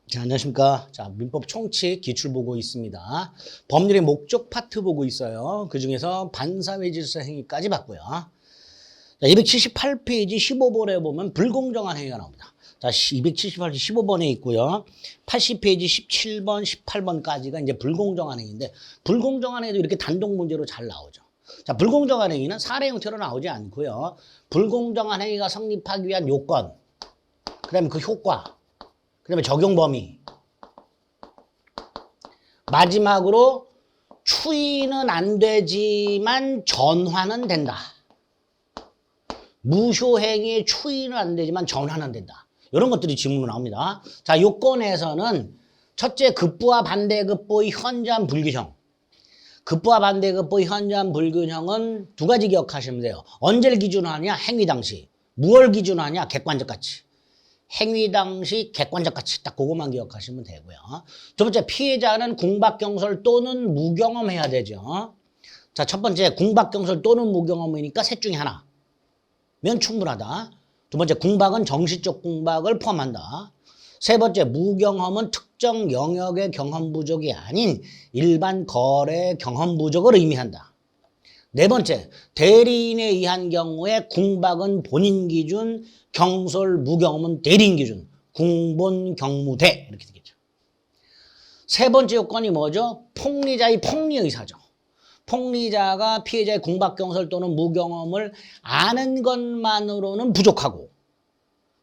자, 안녕하십니까. 자, 민법 총칙 기출 보고 있습니다. 법률의 목적 파트 보고 있어요. 그 중에서 반사회질서 행위까지 봤고요. 자, 278페이지 15번에 보면 불공정한 행위가 나옵니다. 자, 278페이지 15번에 있고요. 80페이지 17번, 18번까지가 이제 불공정한 행위인데, 불공정한 행위도 이렇게 단독 문제로 잘 나오죠. 자, 불공정한 행위는 사례 형태로 나오지 않고요. 불공정한 행위가 성립하기 위한 요건, 그 다음에 그 효과, 그 다음에 적용 범위. 마지막으로 추인은 안 되지만 전환은 된다. 무효행위의 추인은 안 되지만 전환은 된다. 이런 것들이 지문으로 나옵니다. 자, 요건에서는 첫째 급부와 반대급부의 현저한 불균형. 급부와 반대급부의 현저한 불균형은 두 가지 기억하시면 돼요. 언제를 기준으로 하냐? 행위 당시. 무엇을 기준으로 하냐? 객관적 가치. 행위 당시 객관적 가치 딱 그것만 기억하시면 되고요. 두 번째, 피해자는 궁박경솔 또는 무경험해야 되죠. 자, 첫 번째 궁박경솔 또는 무경험이니까 셋 중에 하나면 충분하다. 두 번째, 궁박은 정시적 궁박을 포함한다. 세 번째, 무경험은 특정 영역의 경험 부족이 아닌 일반 거래 경험 부족을 의미한다. 네 번째, 대리인에 의한 경우에 궁박은 본인 기준, 경솔, 무경험은 대리인 기준, 궁본, 경무대 이렇게 되겠죠. 세 번째 요건이 뭐죠? 폭리자의 폭리의사죠. 폭리자가 피해자의 궁박, 경솔 또는 무경험을 아는 것만으로는 부족하고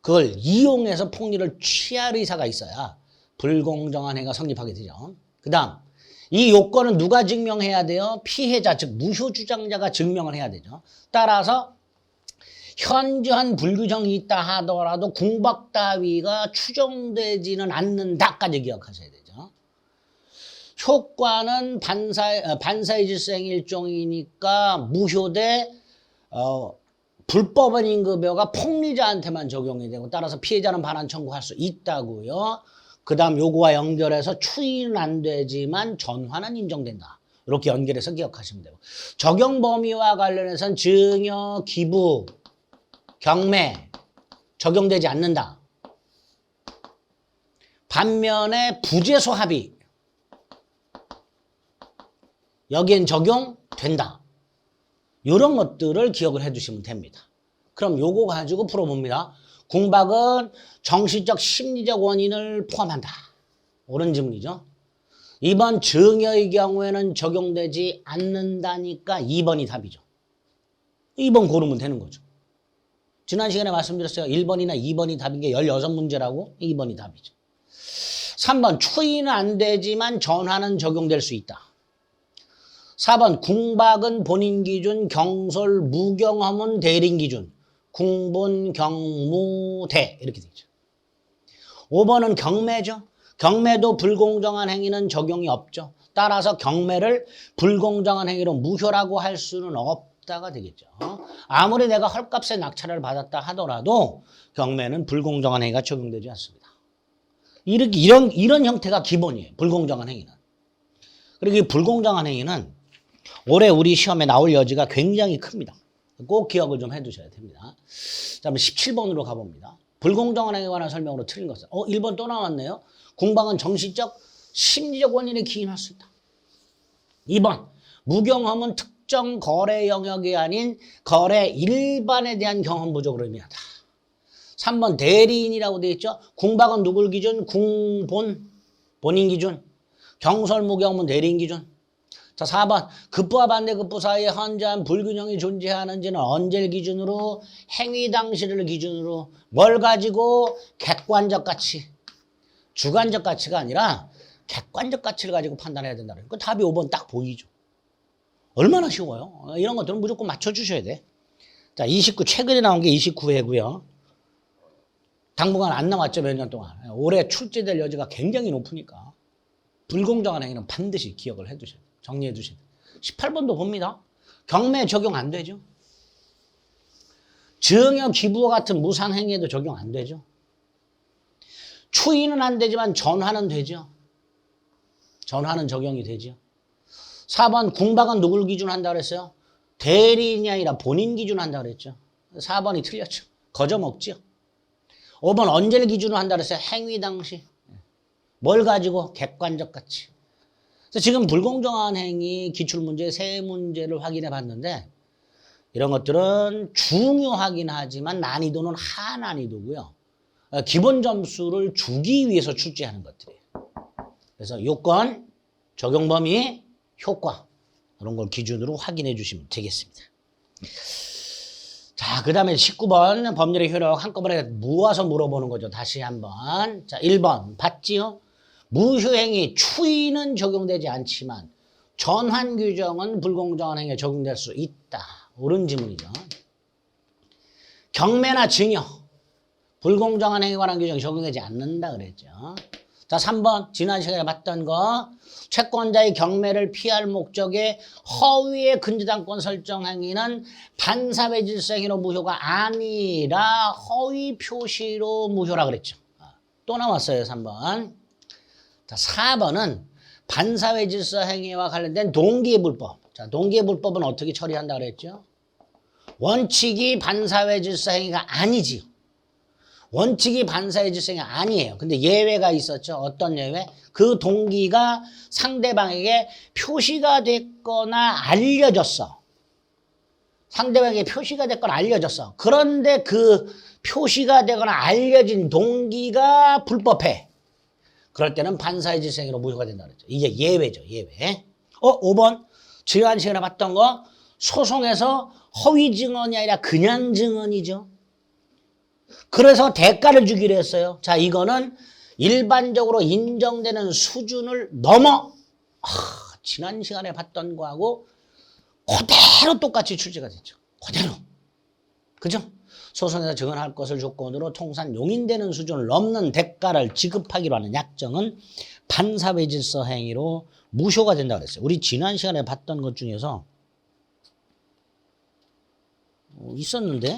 그걸 이용해서 폭리를 취할 의사가 있어야 불공정한 행위가 성립하게 되죠. 그 다음, 이 요건은 누가 증명해야 돼요? 피해자, 즉 무효주장자가 증명을 해야 되죠. 따라서 현저한 불균형이 있다 하더라도 궁박 따위가 추정되지는 않는다까지 기억하셔야 되죠. 효과는 반사의 질서행 일종이니까 무효 대 불법은 임급여가 폭리자한테만 적용이 되고 따라서 피해자는 반환 청구할 수 있다고요. 그 다음 요거와 연결해서 추인은 안 되지만 전환은 인정된다. 이렇게 연결해서 기억하시면 되고 적용 범위와 관련해서는 증여, 기부, 경매 적용되지 않는다. 반면에 부재소 합의 여기엔 적용된다. 이런 것들을 기억을 해두시면 됩니다. 그럼 요거 가지고 풀어봅니다. 궁박은 정신적 심리적 원인을 포함한다. 옳은 질문이죠. 2번 증여의 경우에는 적용되지 않는다니까 2번이 답이죠. 2번 고르면 되는 거죠. 지난 시간에 말씀드렸어요. 1번이나 2번이 답인 게 16문제라고 2번이 답이죠. 3번 추인은 안 되지만 전환은 적용될 수 있다. 4번 궁박은 본인 기준, 경솔, 무경험은 대리인 기준, 궁본, 경무대 이렇게 되죠. 5번은 경매죠. 경매도 불공정한 행위는 적용이 없죠. 따라서 경매를 불공정한 행위로 무효라고 할 수는 없다가 되겠죠. 아무리 내가 헐값에 낙찰을 받았다 하더라도 경매는 불공정한 행위가 적용되지 않습니다. 이런 형태가 기본이에요. 불공정한 행위는. 그리고 이 불공정한 행위는 올해 우리 시험에 나올 여지가 굉장히 큽니다. 꼭 기억을 좀 해두셔야 됩니다. 자, 그럼 17번으로 가봅니다. 불공정한 행위에 관한 설명으로 틀린 것은 1번 또 나왔네요. 궁박은 정신적, 심리적 원인에 기인할 수 있다. 2번 무경험은 특정 거래 영역이 아닌 거래 일반에 대한 경험 부족을 의미한다. 3번 대리인이라고 되어 있죠. 궁박은 누굴 기준? 궁본, 본인 기준. 경솔, 무경험은 대리인 기준. 자, 4번 급부와 반대급부 사이에 현저한 불균형이 존재하는지는 언제를 기준으로? 행위 당시를 기준으로. 뭘 가지고? 객관적 가치. 주관적 가치가 아니라 객관적 가치를 가지고 판단해야 된다. 그 답이 5번 딱 보이죠. 얼마나 쉬워요. 이런 것들은 무조건 맞춰주셔야 돼. 자, 29 최근에 나온 게 29회고요. 당분간 안 나왔죠. 몇 년 동안. 올해 출제될 여지가 굉장히 높으니까 불공정한 행위는 반드시 기억을 해두셔야 돼요. 정리해 두셔야 돼요. 18번도 봅니다. 경매 적용 안 되죠. 증여, 기부와 같은 무상행위에도 적용 안 되죠. 추인은 안 되지만 전환은 되죠. 전환은 적용이 되죠. 4번 궁박은 누굴 기준 한다 그랬어요? 대리인이 아니라 본인 기준 한다 그랬죠. 4번이 틀렸죠. 거저 먹죠. 5번 언제를 기준으로 한다 그랬어요? 행위 당시. 뭘 가지고? 객관적 가치. 그래서 지금 불공정한 행위 기출문제 세 문제를 확인해 봤는데 이런 것들은 중요하긴 하지만 난이도는 하난이도고요. 기본 점수를 주기 위해서 출제하는 것들이에요. 그래서 요건, 적용 범위, 효과 이런 걸 기준으로 확인해 주시면 되겠습니다. 자, 그 다음에 19번 법률의 효력 한꺼번에 모아서 물어보는 거죠. 다시 한번. 자, 1번 봤지요? 무효행위 추이는 적용되지 않지만 전환 규정은 불공정한 행위에 적용될 수 있다. 옳은 지문이죠. 경매나 증여 불공정한 행위에 관한 규정이 적용되지 않는다 그랬죠. 자, 3번 지난 시간에 봤던 거 채권자의 경매를 피할 목적의 허위의 근저당권 설정 행위는 반사회 질서 행위로 무효가 아니라 허위 표시로 무효라 그랬죠. 또 나왔어요. 3번. 자, 4번은 반사회 질서 행위와 관련된 동기의 불법. 자, 동기의 불법은 어떻게 처리한다 그랬죠? 원칙이 반사회 질서 행위가 아니지요. 원칙이 반사회 질서 행위가 아니에요. 근데 예외가 있었죠. 어떤 예외? 그 동기가 상대방에게 표시가 됐거나 알려졌어. 상대방에게 표시가 됐거나 알려졌어. 그런데 그 표시가 되거나 알려진 동기가 불법해. 그럴 때는 반사회 질서 행위로 무효가 된다 그랬죠. 이게 예외죠. 예외. 5번 지난 시간에 봤던 거 소송에서 허위 증언이 아니라 그냥 증언이죠. 그래서 대가를 주기로 했어요. 자, 이거는 일반적으로 인정되는 수준을 넘어 지난 시간에 봤던 거하고 그대로 똑같이 출제가 됐죠. 그대로. 그죠? 소송에서 증언할 것을 조건으로 통산 용인되는 수준을 넘는 대가를 지급하기로 하는 약정은 반사회 질서 행위로 무효가 된다고 그랬어요. 우리 지난 시간에 봤던 것 중에서 있었는데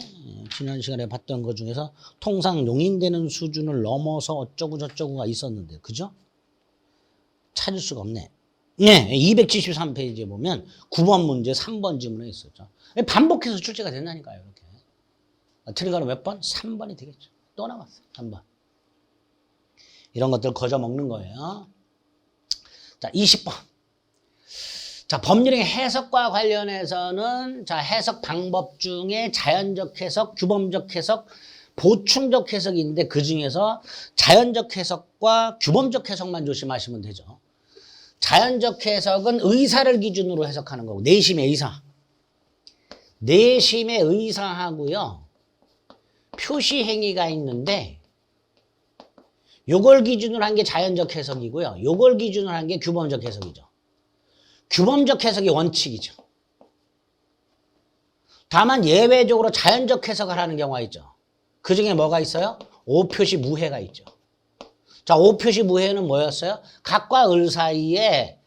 지난 시간에 봤던 것 중에서 통상 용인되는 수준을 넘어서 어쩌고 저쩌고가 있었는데 그죠? 찾을 수가 없네. 네, 273페이지에 보면 9번 문제 3번 지문에 있었죠. 반복해서 출제가 된다니까요. 이렇게. 틀린 거는 몇 번? 3번이 되겠죠. 또 나왔어요. 3번. 이런 것들 거저 먹는 거예요. 자, 20번. 자, 법률의 해석과 관련해서는 자, 해석 방법 중에 자연적 해석, 규범적 해석, 보충적 해석이 있는데 그 중에서 자연적 해석과 규범적 해석만 조심하시면 되죠. 자연적 해석은 의사를 기준으로 해석하는 거고 내심의 의사. 내심의 의사하고요. 표시 행위가 있는데 요걸 기준으로 한 게 자연적 해석이고요. 요걸 기준으로 한 게 규범적 해석이죠. 규범적 해석이 원칙이죠. 다만 예외적으로 자연적 해석을 하는 경우가 있죠. 그 중에 뭐가 있어요? 오표시 무해가 있죠. 자, 오표시 무해는 뭐였어요? 각과 을 사이에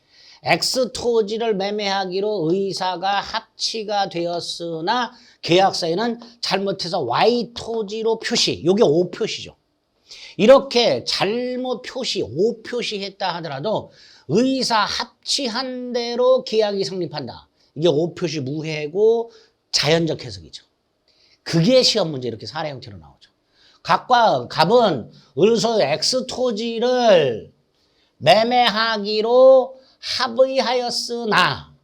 X 토지를 매매하기로 의사가 합치가 되었으나 계약서에는 잘못해서 Y 토지로 표시. 이게 오표시죠. 이렇게 잘못 표시, 오표시했다 하더라도 의사 합치한 대로 계약이 성립한다. 이게 오표시 무해고 자연적 해석이죠. 그게 시험 문제 이렇게 사례 형태로 나오죠. 갑과 갑은 을소 X 토지를 매매하기로 합의하였으나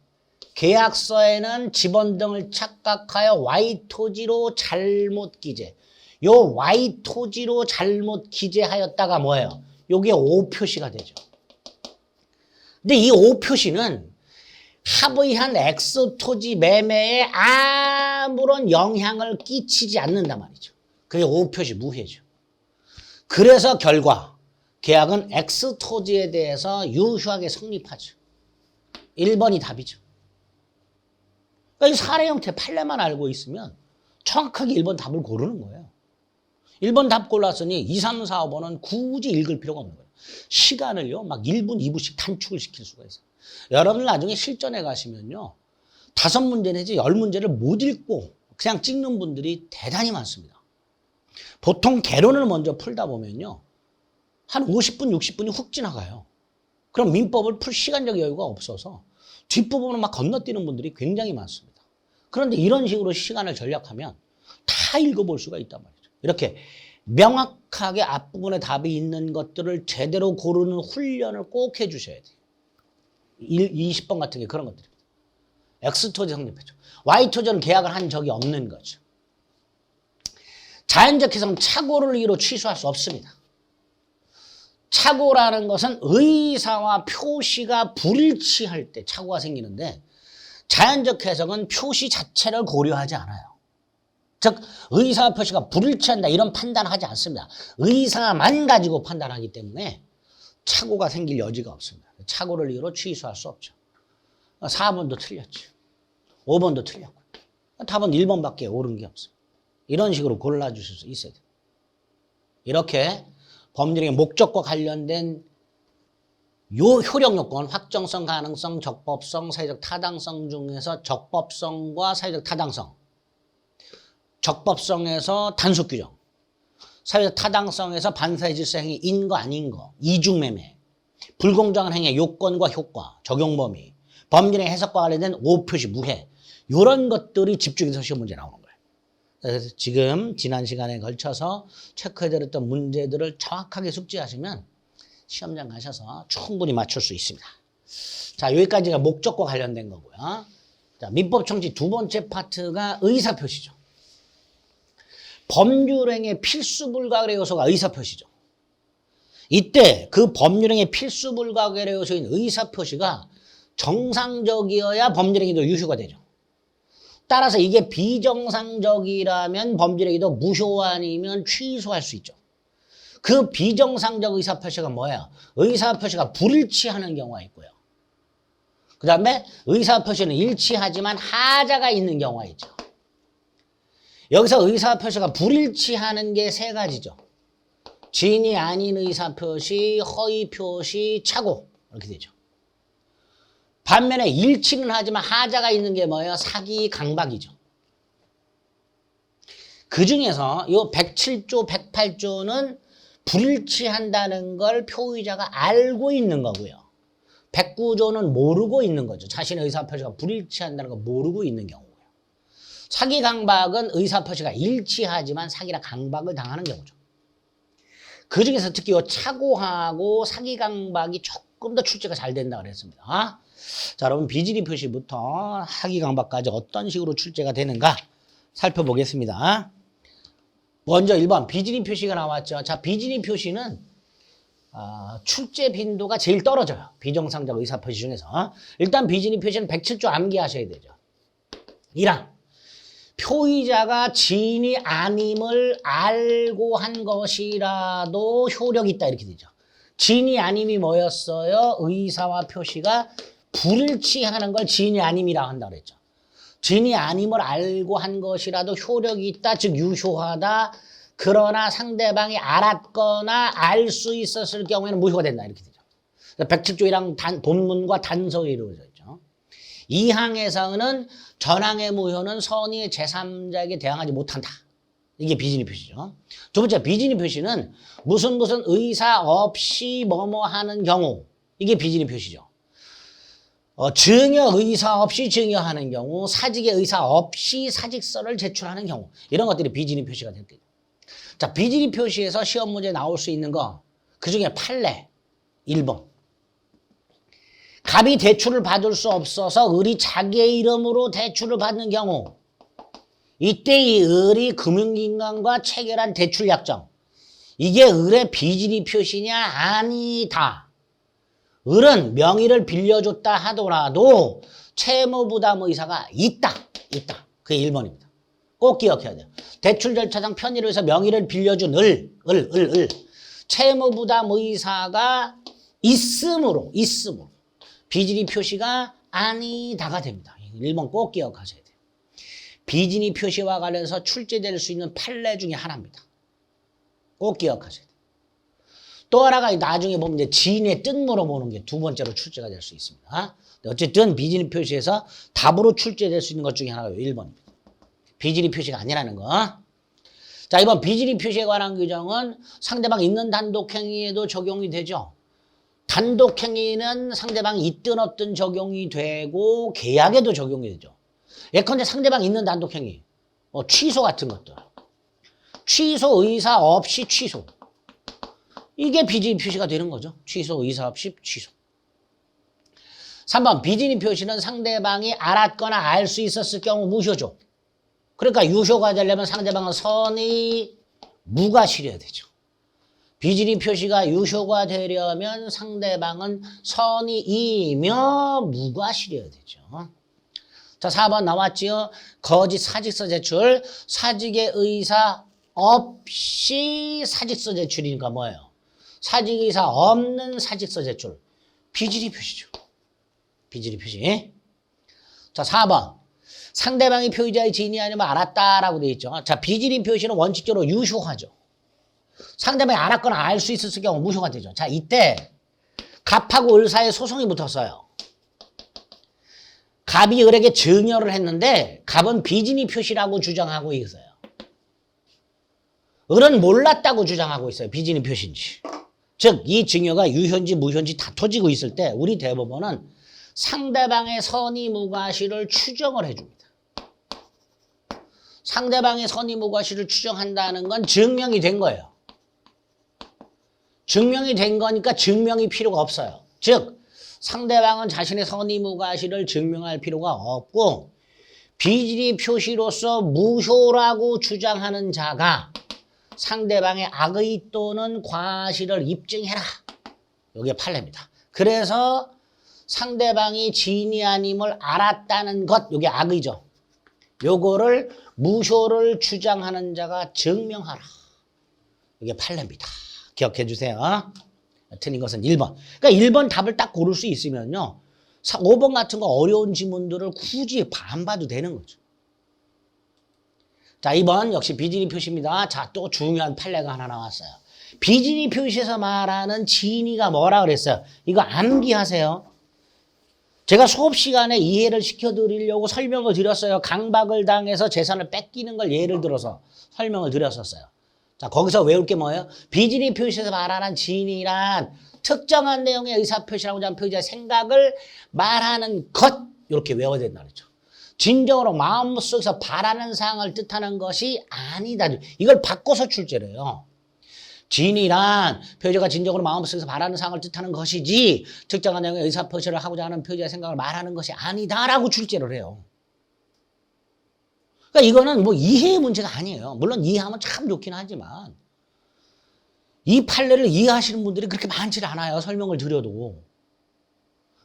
계약서에는 지번 등을 착각하여 Y 토지로 잘못 기재. 요 Y 토지로 잘못 기재하였다가 뭐예요? 요게 오표시가 되죠. 근데 이 오표시는 합의한 X 토지 매매에 아무런 영향을 끼치지 않는단 말이죠. 그게 오표시 무해죠. 그래서 결과 계약은 X 토지에 대해서 유효하게 성립하죠. 1번이 답이죠. 그러니까 이 사례 형태 판례만 알고 있으면 정확하게 1번 답을 고르는 거예요. 1번 답 골랐으니 2, 3, 4, 5번은 굳이 읽을 필요가 없는 거예요. 시간을요, 막 1분, 2분씩 단축을 시킬 수가 있어요. 여러분 나중에 실전에 가시면요, 5문제 내지 10문제를 못 읽고 그냥 찍는 분들이 대단히 많습니다. 보통 개론을 먼저 풀다 보면요, 한 50분, 60분이 훅 지나가요. 그럼 민법을 풀 시간적 여유가 없어서 뒷부분을 막 건너뛰는 분들이 굉장히 많습니다. 그런데 이런 식으로 시간을 절약하면 다 읽어볼 수가 있단 말이죠. 이렇게 명확하게 앞부분에 답이 있는 것들을 제대로 고르는 훈련을 꼭 해주셔야 돼요. 20번 같은 게 그런 것들입니다. X토지 성립했죠. Y토지는 계약을 한 적이 없는 거죠. 자연적 해석은 착오를 이유로 취소할 수 없습니다. 착오라는 것은 의사와 표시가 불일치할 때 착오가 생기는데 자연적 해석은 표시 자체를 고려하지 않아요. 즉 의사와 표시가 불일치한다 이런 판단을 하지 않습니다. 의사만 가지고 판단하기 때문에 착오가 생길 여지가 없습니다. 착오를 이유로 취소할 수 없죠. 4번도 틀렸죠. 5번도 틀렸고 답은 1번밖에 옳은 게 없어요. 이런 식으로 골라주실 수 있어야 돼요. 이렇게 법률의 목적과 관련된 요 효력 요건, 확정성, 가능성, 적법성, 사회적 타당성 중에서 적법성과 사회적 타당성, 적법성에서 단속 규정, 사회적 타당성에서 반사의 질서 행위, 인거 아닌 거, 이중매매, 불공정한 행위의 요건과 효과, 적용 범위, 법률의 해석과 관련된 오표시, 무해 이런 것들이 집중해서 시험 문제 나오는 거예요. 그래서 지금 지난 시간에 걸쳐서 체크해드렸던 문제들을 정확하게 숙지하시면 시험장 가셔서 충분히 맞출 수 있습니다. 자, 여기까지가 목적과 관련된 거고요. 자, 민법 청지 두 번째 파트가 의사표시죠. 법률행의 필수불가결의 요소가 의사표시죠. 이때 그 법률행의 필수불가결의 요소인 의사표시가 정상적이어야 법률행위도 유효가 되죠. 따라서 이게 비정상적이라면 법률행위도 무효 아니면 취소할 수 있죠. 그 비정상적 의사표시가 뭐예요? 의사표시가 불일치하는 경우가 있고요. 그 다음에 의사표시는 일치하지만 하자가 있는 경우가 있죠. 여기서 의사표시가 불일치하는 게 세 가지죠. 진이 아닌 의사표시, 허위표시, 착오 이렇게 되죠. 반면에 일치는 하지만 하자가 있는 게 뭐예요? 사기, 강박이죠. 그 중에서 요 107조, 108조는 불일치한다는 걸 표의자가 알고 있는 거고요. 109조는 모르고 있는 거죠. 자신의 의사표시가 불일치한다는 걸 모르고 있는 경우고요. 사기, 강박은 의사표시가 일치하지만 사기나 강박을 당하는 경우죠. 그 중에서 특히 요 착오하고 사기, 강박이 조금 더 출제가 잘 된다고 그랬습니다. 자, 여러분 비지리 표시부터 사기, 강박까지 어떤 식으로 출제가 되는가 살펴보겠습니다. 먼저 1번 비지리 표시가 나왔죠. 자, 비지리 표시는 출제 빈도가 제일 떨어져요. 비정상적 의사표시 중에서. 일단 비지리 표시는 107조 암기하셔야 되죠. 1항 표의자가 지인이 아님을 알고 한 것이라도 효력이 있다 이렇게 되죠. 지인이 아님이 뭐였어요? 의사와 표시가 불일치하는 걸 지인이 아님이라고 한다고 그랬죠. 지인이 아님을 알고 한 것이라도 효력이 있다, 즉 유효하다. 그러나 상대방이 알았거나 알 수 있었을 경우에는 무효가 된다 이렇게 되죠. 107조 1항 본문과 단서에 이루어져 있죠. 2항에서는 전항의 무효는 선의의 제3자에게 대항하지 못한다. 이게 비진의 표시죠. 두 번째 비진의 표시는 무슨 의사 없이 뭐뭐 하는 경우 이게 비진의 표시죠. 증여 의사 없이 증여하는 경우, 사직의 의사 없이 사직서를 제출하는 경우 이런 것들이 비진의 표시가 될 거예요. 자, 비진의 표시에서 시험 문제 나올 수 있는 거 그중에 판례 1번 갑이 대출을 받을 수 없어서 을이 자기의 이름으로 대출을 받는 경우 이때 이 을이 금융기관과 체결한 대출 약정 이게 을의 비진의 표시냐? 아니다. 을은 명의를 빌려줬다 하더라도 채무부담 의사가 있다. 그게 1번입니다. 꼭 기억해야 돼요. 대출 절차상 편의를 위해서 명의를 빌려준 을. 채무부담 의사가 있음으로 비진의 표시가 아니다가 됩니다. 1번 꼭 기억하셔야 돼요. 비진의 표시와 관련해서 출제될 수 있는 판례 중에 하나입니다. 꼭 기억하셔야 돼요. 또 하나가 나중에 보면 이제 지인의 뜻 물어보는 게 두 번째로 출제가 될 수 있습니다. 어쨌든 비진의 표시에서 답으로 출제될 수 있는 것 중에 하나가 1번입니다. 비진의 표시가 아니라는 거. 자, 이번 비진의 표시에 관한 규정은 상대방 있는 단독행위에도 적용이 되죠. 단독행위는 상대방이 있든 없든 적용이 되고 계약에도 적용이 되죠. 예컨대 상대방 있는 단독행위, 취소 같은 것들. 취소 의사 없이 취소. 이게 비진입 표시가 되는 거죠. 취소 의사 없이 취소. 3번 비진입 표시는 상대방이 알았거나 알 수 있었을 경우 무효죠. 그러니까 유효가 되려면 상대방은 선의 무과실이어야 되죠. 비진입 표시가 유효가 되려면 상대방은 선의이며 무과실이어야 되죠. 자, 4번 나왔지요. 거짓 사직서 제출. 사직의 의사 없이 사직서 제출이니까 뭐예요? 사직 의사 없는 사직서 제출. 비진입 표시죠. 비진입 표시. 자, 4번. 상대방이 표의자의 지인이 아니면 알았다라고 되어 있죠. 자, 비진입 표시는 원칙적으로 유효하죠. 상대방이 알았거나 알 수 있었을 경우 무효가 되죠. 자, 이때 갑하고 을 사이에 소송이 붙었어요. 갑이 을에게 증여를 했는데 갑은 비진입 표시라고 주장하고 있어요. 을은 몰랐다고 주장하고 있어요. 비진입 표시인지. 즉, 이 증여가 유효인지 무효인지 다퉈지고 있을 때 우리 대법원은 상대방의 선의 무과실을 추정을 해줍니다. 상대방의 선의 무과실을 추정한다는 건 증명이 된 거예요. 증명이 된 거니까 증명이 필요가 없어요. 즉, 상대방은 자신의 선의 무과실을 증명할 필요가 없고 비진입 표시로서 무효라고 주장하는 자가 상대방의 악의 또는 과실을 입증해라. 이게 판례입니다. 그래서 상대방이 지인이 아님을 알았다는 것, 이게 악의죠. 요거를 무효를 주장하는 자가 증명하라. 이게 판례입니다. 기억해 주세요. 틀린 것은 1번. 그러니까 1번 답을 딱 고를 수 있으면요. 5번 같은 거 어려운 지문들을 굳이 안 봐도 되는 거죠. 자, 2번 역시 비진입 표시입니다. 자, 또 중요한 판례가 하나 나왔어요. 비진입 표시에서 말하는 지인이가 뭐라 그랬어요? 이거 암기하세요. 제가 수업 시간에 이해를 시켜드리려고 설명을 드렸어요. 강박을 당해서 재산을 뺏기는 걸 예를 들어서 설명을 드렸었어요. 자, 거기서 외울 게 뭐예요? 비진입 표시에서 말하는 지인이란 특정한 내용의 의사표시라고 하는 표시의 생각을 말하는 것, 이렇게 외워야 된다 그랬죠. 진정으로 마음속에서 바라는 사항을 뜻하는 것이 아니다. 이걸 바꿔서 출제를 해요. 지인이란 표시가 진정으로 마음속에서 바라는 사항을 뜻하는 것이지 특정한 내용의 의사표시를 하고자 하는 표시의 생각을 말하는 것이 아니다라고 출제를 해요. 그러니까 이거는 뭐 이해의 문제가 아니에요. 물론 이해하면 참 좋긴 하지만 이 판례를 이해하시는 분들이 그렇게 많지 않아요. 설명을 드려도.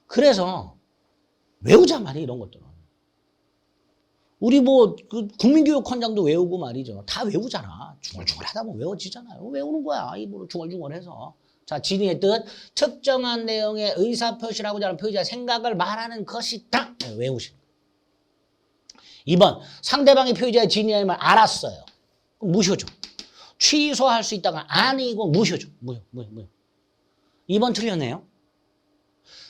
그래서 외우자 말이에요. 이런 것들은. 우리 그 국민교육헌장도 외우고 말이죠. 다 외우잖아. 중얼중얼 하다 보면 외워지잖아요. 외우는 거야. 입으로 중얼중얼해서. 자, 진의의 뜻. 특정한 내용의 의사표시라고자 하는 표시의 생각을 말하는 것이다. 네, 외우시는 거예요. 2번. 상대방이 표시자의 진의임을 알았어요. 그럼 무효죠. 취소할 수 있다가 아니고 무효죠. 무효. 2번 틀렸네요.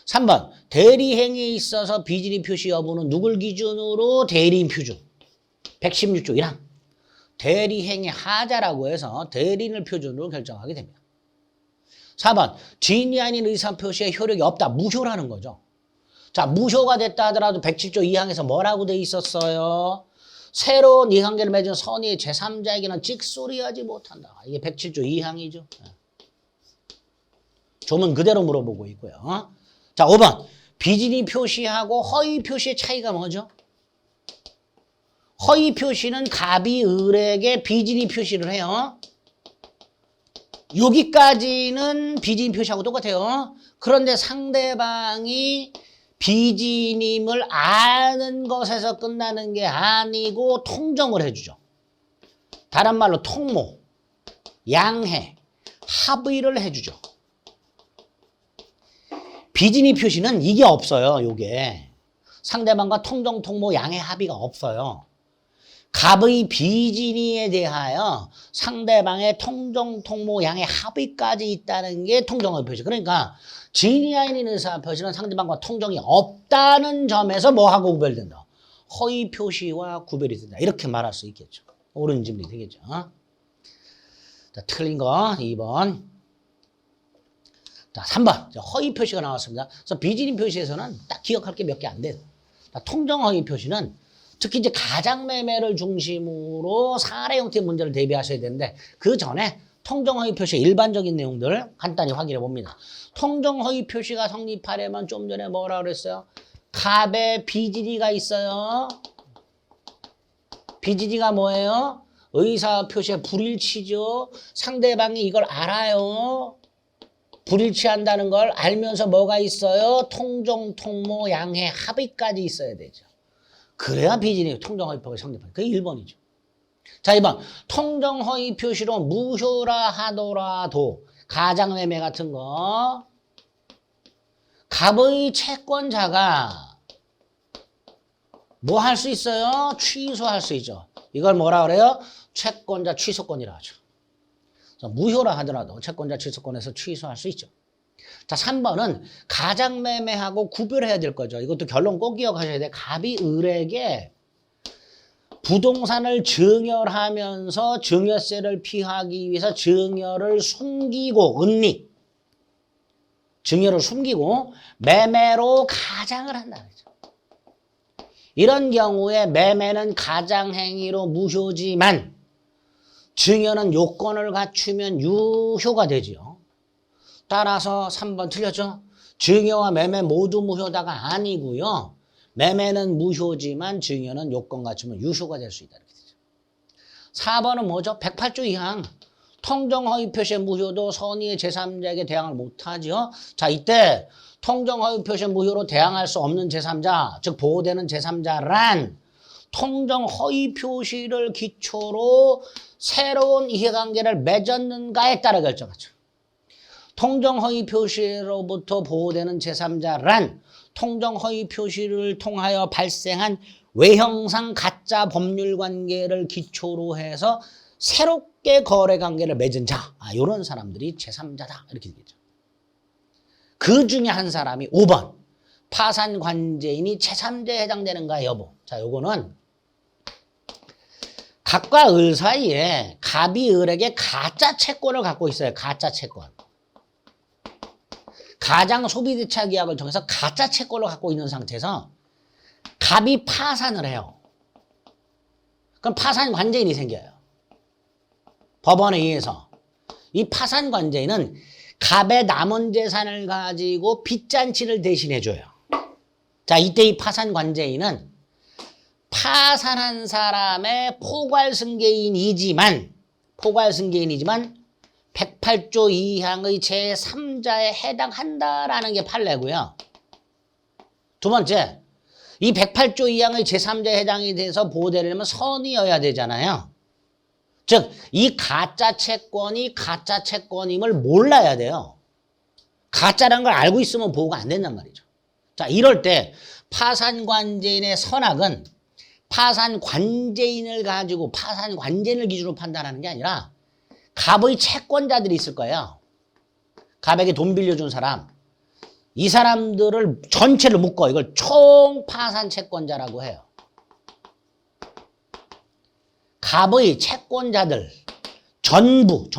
3번. 대리행위에 있어서 비진입 표시 여부는 누굴 기준으로 대리인 표준. 116조 1항. 대리행위 하자라고 해서 대리인을 표준으로 결정하게 됩니다. 4번. 지인이 아닌 의사표시에 효력이 없다. 무효라는 거죠. 자, 무효가 됐다 하더라도 107조 2항에서 뭐라고 돼 있었어요? 새로운 이관계를 맺은 선의의 제3자에게는 찍소리하지 못한다. 이게 107조 2항이죠. 조문 그대로 물어보고 있고요. 자, 5번. 비진입 표시하고 허위 표시의 차이가 뭐죠? 허위 표시는 갑이 을에게 비진입 표시를 해요. 여기까지는 비진입 표시하고 똑같아요. 그런데 상대방이 비진임을 아는 것에서 끝나는 게 아니고 통정을 해주죠. 다른 말로 통모, 양해, 합의를 해주죠. 비진입 표시는 이게 없어요. 요게 상대방과 통정, 통모, 양해, 합의가 없어요. 갑의 비진의에 대하여 상대방의 통정, 통모, 양해, 합의까지 있다는 게 통정의 표시. 그러니까 진의 아닌 의사 표시는 상대방과 통정이 없다는 점에서 뭐하고 구별된다? 허위 표시와 구별이 된다. 이렇게 말할 수 있겠죠. 옳은 질문이 되겠죠. 자, 틀린 거 2번. 자, 3번. 허위 표시가 나왔습니다. 그래서 비진입 표시에서는 딱 기억할 게 몇 개 안 돼요. 통정 허위 표시는 특히 이제 가장매매를 중심으로 사례 형태의 문제를 대비하셔야 되는데 그 전에 통정허위 표시 일반적인 내용들 간단히 확인해 봅니다. 통정허위 표시가 성립하려면 좀 전에 뭐라 그랬어요? 갑에 비진이가 있어요. 비진이가 뭐예요? 의사 표시의 불일치죠. 상대방이 이걸 알아요. 불일치한다는 걸 알면서 뭐가 있어요? 통정, 통모, 양해, 합의까지 있어야 되죠. 그래야 비진이 통정허위 표시가 성립합니다. 그게 1번이죠. 자, 2번. 통정허위 표시로 무효라 하더라도 가장매매 같은 거 갑의 채권자가 뭐 할 수 있어요? 취소할 수 있죠. 이걸 뭐라 그래요? 채권자 취소권이라 하죠. 무효라 하더라도 채권자 취소권에서 취소할 수 있죠. 자, 3번은 가장매매하고 구별해야 될 거죠. 이것도 결론 꼭 기억하셔야 돼요. 갑이 을에게 부동산을 증여하면서 증여세를 피하기 위해서 증여를 숨기고 은닉 증여를 숨기고 매매로 가장을 한다는 거죠. 이런 경우에 매매는 가장행위로 무효지만 증여는 요건을 갖추면 유효가 되지요. 따라서 3번 틀렸죠? 증여와 매매 모두 무효다가 아니고요. 매매는 무효지만 증여는 요건 갖추면 유효가 될 수 있다. 이렇게 되죠. 4번은 뭐죠? 108조 2항. 통정허위 표시의 무효도 선의의 제3자에게 대항을 못하죠. 자, 이때 통정허위 표시의 무효로 대항할 수 없는 제3자, 즉 보호되는 제3자란 통정허위 표시를 기초로 새로운 이해관계를 맺었는가에 따라 결정하죠. 통정허위 표시로부터 보호되는 제3자란 통정허위 표시를 통하여 발생한 외형상 가짜 법률관계를 기초로 해서 새롭게 거래관계를 맺은 자, 이런 사람들이 제3자다 이렇게 되겠죠. 그 중에 한 사람이 5번 파산관제인이 제3자에 해당되는가 여부. 자, 요거는 갑과 을 사이에 갑이 을에게 가짜 채권을 갖고 있어요. 가짜 채권. 가장 소비대차 계약을 통해서 가짜 채권을 갖고 있는 상태에서 갑이 파산을 해요. 그럼 파산관제인이 생겨요. 법원에 의해서. 이 파산관제인은 갑의 남은 재산을 가지고 빚잔치를 대신해줘요. 자, 이때 이 파산관제인은 파산한 사람의 포괄승계인이지만 108조 2항의 제3자에 해당한다라는 게 판례고요. 두 번째, 이 108조 2항의 제3자에 해당이 돼서 보호되려면 선의여야 되잖아요. 즉, 이 가짜 채권이 가짜 채권임을 몰라야 돼요. 가짜라는 걸 알고 있으면 보호가 안 된단 말이죠. 자, 이럴 때 파산관제인의 선악은 파산관제인을 가지고 파산관제인을 기준으로 판단하는 게 아니라 갑의 채권자들이 있을 거예요. 갑에게 돈 빌려준 사람. 이 사람들을 전체를 묶어 이걸 총파산 채권자라고 해요. 갑의 채권자들 전부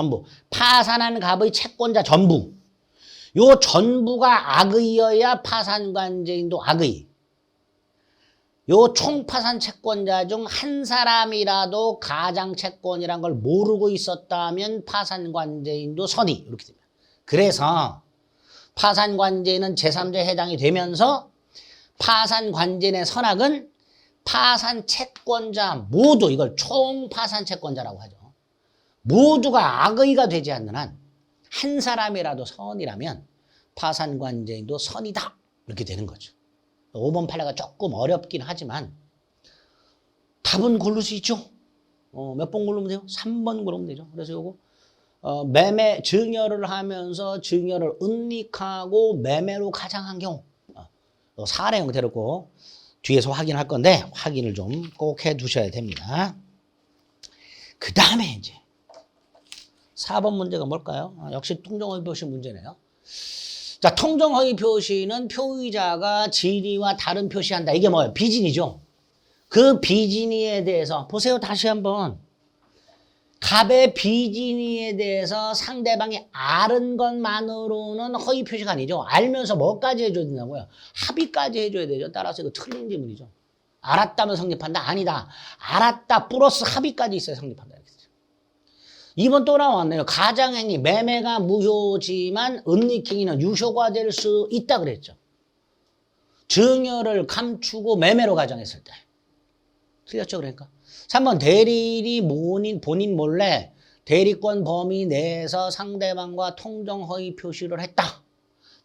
파산한 갑의 채권자 전부 요 전부가 악의여야 파산관제인도 악의. 요 총파산 채권자 중 한 사람이라도 가장 채권이란 걸 모르고 있었다면 파산관제인도 선의 이렇게 됩니다. 그래서 파산관제인은 제3자에 해당이 되면서 파산관제인의 선악은 파산 채권자 모두 이걸 총파산 채권자라고 하죠. 모두가 악의가 되지 않는 한 한 사람이라도 선이라면 파산관제인도 선이다 이렇게 되는 거죠. 5번 판례가 조금 어렵긴 하지만 답은 고를 수 있죠. 몇 번 고르면 돼요? 3번 고르면 되죠. 그래서 요거 매매 증여를 하면서 증여를 은닉하고 매매로 가장한 경우 사례 형태로 꼭 뒤에서 확인할 건데 확인을 좀 꼭 해 두셔야 됩니다. 그 다음에 이제 4번 문제가 뭘까요? 역시 통정허위 표시 문제네요. 자, 통정허위 표시는 표의자가 진위와 다른 표시한다. 이게 뭐예요? 비진이죠. 그 비진위에 대해서 보세요. 다시 한번. 갑의 비진위에 대해서 상대방이 아는 것만으로는 허위 표시가 아니죠. 알면서 뭐까지 해줘야 된다고요? 합의까지 해줘야 되죠. 따라서 이거 틀린 질문이죠. 알았다면 성립한다? 아니다. 알았다 플러스 합의까지 있어야 성립한다. 2번 또 나왔네요. 가장행위, 매매가 무효지만 은닉행위는 유효가 될 수 있다 그랬죠. 증여를 감추고 매매로 가정했을 때. 틀렸죠, 그러니까? 3번 대리인이 본인 몰래 대리권 범위 내에서 상대방과 통정허위 표시를 했다.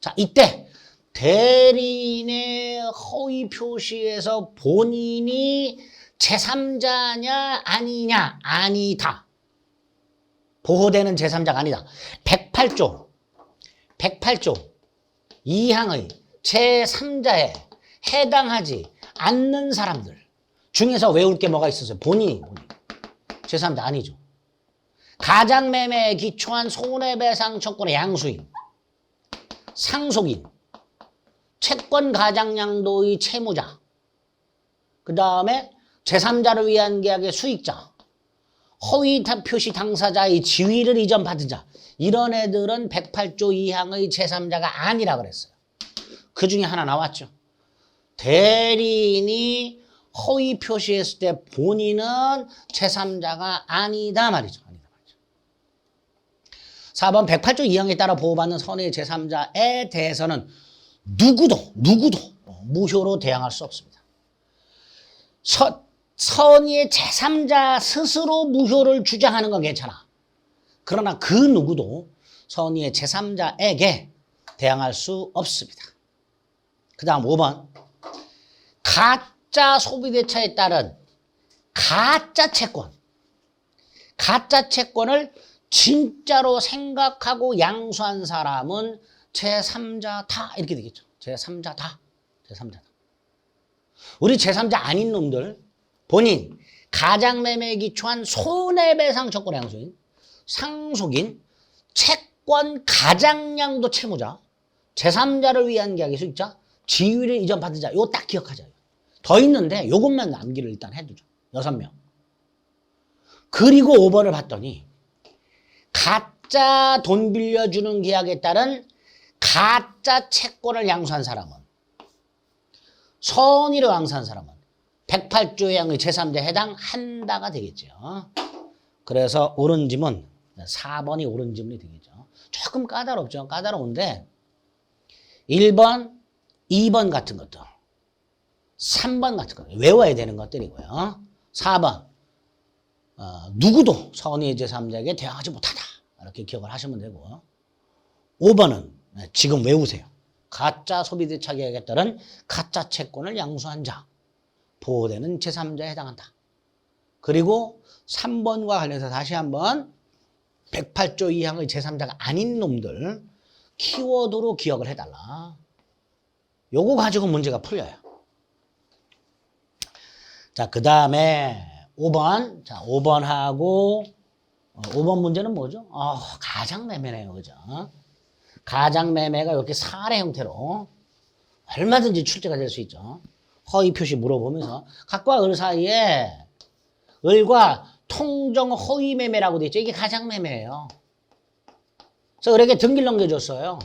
자, 이때 대리인의 허위 표시에서 본인이 제3자냐 아니냐? 아니다. 보호되는 제3자가 아니다. 108조 2항의 제3자에 해당하지 않는 사람들 중에서 외울 게 뭐가 있었어요? 본인이 제3자 아니죠. 가장매매에 기초한 손해배상 청구의 양수인, 상속인, 채권 가장양도의 채무자, 그 다음에 제3자를 위한 계약의 수익자, 허위 표시 당사자의 지위를 이전받은 자, 이런 애들은 108조 2항의 제3자가 아니라 그랬어요. 그 중에 하나 나왔죠. 대리인이 허위 표시했을 때 본인은 제3자가 아니다 말이죠. 4번 108조 2항에 따라 보호받는 선의의 제3자에 대해서는 누구도 무효로 대항할 수 없습니다. 선의의 제3자 스스로 무효를 주장하는 건 괜찮아. 그러나 그 누구도 선의의 제3자에게 대항할 수 없습니다. 그 다음 5번 가짜 소비대차에 따른 가짜 채권을 진짜로 생각하고 양수한 사람은 제3자다 이렇게 되겠죠. 제3자다. 우리 제3자 아닌 놈들 본인 가장매매에 기초한 손해배상 청구 양수인, 상속인, 채권 가장양도 채무자, 제3자를 위한 계약의 수익자, 지위를 이전받은 자, 이거 딱 기억하자요. 더 있는데 요것만 남기를 일단 해두죠. 6명. 그리고 5번을 봤더니 가짜 돈 빌려주는 계약에 따른 가짜 채권을 양수한 사람은, 선의를 양수한 사람은 108조의 양의 제3자에 해당한다가 되겠죠. 그래서 옳은 짐은 4번이 옳은 짐이 되겠죠. 조금 까다롭죠. 까다로운데 1번, 2번 같은 것들, 3번 같은 것 외워야 되는 것들이고요. 4번 누구도 선의의 제3자에게 대항하지 못하다. 이렇게 기억을 하시면 되고 5번은 지금 외우세요. 가짜 소비대차 계약에 따른 가짜 채권을 양수한 자, 보호되는 제3자에 해당한다. 그리고 3번과 관련해서 다시 한번 108조 2항의 제3자가 아닌 놈들 키워드로 기억을 해달라. 요거 가지고 문제가 풀려요. 자, 그 다음에 5번. 자, 5번하고 5번 문제는 뭐죠? 가장매매네요. 그죠? 가장매매가 이렇게 사례 형태로 얼마든지 출제가 될 수 있죠. 허위 표시 물어보면서 각과 을 사이에 을과 통정 허위 매매라고 돼 있죠. 이게 가장매매예요. 그래서 을에게 등기를 넘겨줬어요.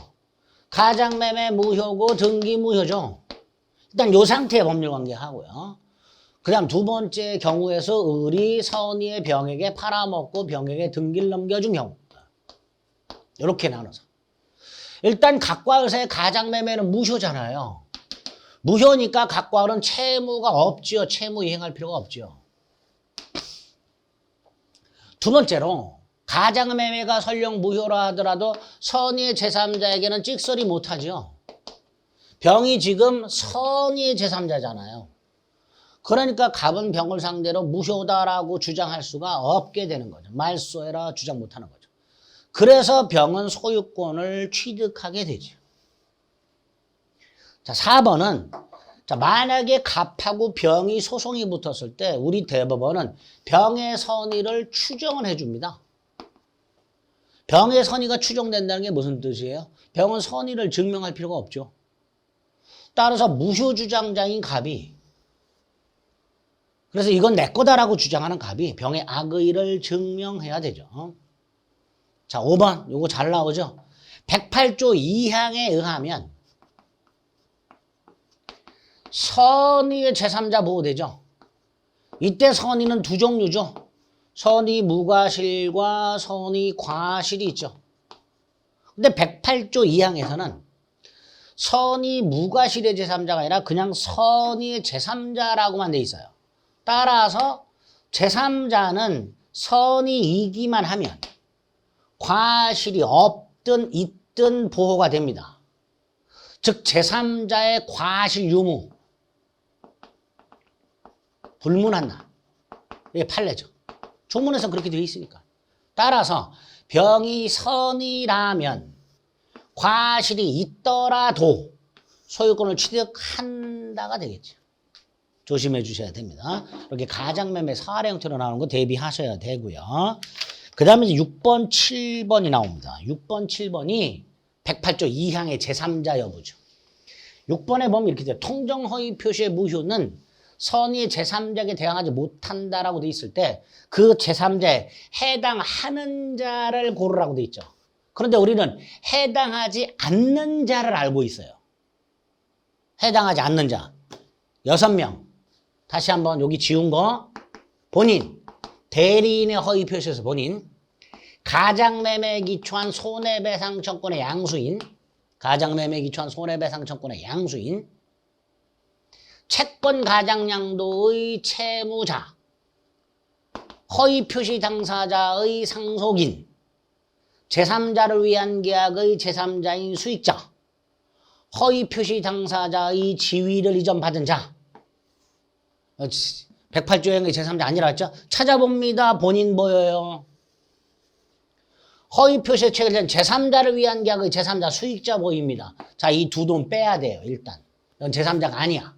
가장매매 무효고 등기 무효죠. 일단 요 상태의 법률관계 하고요. 그 다음 두 번째 경우에서 을이 선의의 병에게 팔아먹고 병에게 등기를 넘겨준 경우. 이렇게 나눠서. 일단 각과 을사의 가장매매는 무효잖아요. 무효니까 각과 을은 채무가 없지요. 채무 이행할 필요가 없지요. 두 번째로 가장매매가 설령 무효라 하더라도 선의의 제3자에게는 찍소리 못하지요. 병이 지금 선의의 제3자잖아요. 그러니까 갑은 병을 상대로 무효다라고 주장할 수가 없게 되는 거죠. 말소해라 주장 못하는 거죠. 그래서 병은 소유권을 취득하게 되죠. 자, 4번은 자, 만약에 갑하고 병이 소송이 붙었을 때 우리 대법원은 병의 선의를 추정을 해줍니다. 병의 선의가 추정된다는 게 무슨 뜻이에요? 병은 선의를 증명할 필요가 없죠. 따라서 무효 주장자인 갑이, 그래서 이건 내 거다라고 주장하는 갑이 병의 악의를 증명해야 되죠. 자, 5번 요거 잘 나오죠. 108조 2항에 의하면 선의의 제3자 보호되죠. 이때 선의는 두 종류죠. 선의 무과실과 선의 과실이 있죠. 근데 108조 2항에서는 선의 무과실의 제3자가 아니라 그냥 선의의 제3자라고만 돼 있어요. 따라서 제3자는 선의이기만 하면 과실이 없든 있든 보호가 됩니다. 즉 제3자의 과실 유무 불문한다. 이게 판례죠. 조문에서 그렇게 되어 있으니까. 따라서 병이 선의라면 과실이 있더라도 소유권을 취득한다가 되겠죠. 조심해 주셔야 됩니다. 이렇게 가장매매 사례 형태로 나오는 거 대비하셔야 되고요. 그 다음에 이제 6번, 7번이 나옵니다. 6번, 7번이 108조 2항의 제3자 여부죠. 6번에 보면 이렇게 돼요. 통정허위 표시의 무효는 선의의 제3자에게 대항하지 못한다라고 돼 있을 때 그 제3자에 해당하는 자를 고르라고 돼 있죠. 그런데 우리는 해당하지 않는 자를 알고 있어요. 해당하지 않는 자 6명. 다시 한번 여기 지운 거 본인, 대리인의 허위 표시에서 본인, 가장매매에 기초한 손해배상 청구의 양수인, 가장매매에 기초한 손해배상 청구의 양수인, 채권 가장양도의 채무자, 허위 표시 당사자의 상속인, 제3자를 위한 계약의 제3자인 수익자, 허위 표시 당사자의 지위를 이전받은 자. 108조의 제3자 아니라 했죠? 찾아봅니다. 본인 보여요. 허위 표시에 체결된 제3자를 위한 계약의 제3자 수익자 보입니다. 자, 이 두 돈 빼야 돼요. 일단. 이건 제3자가 아니야.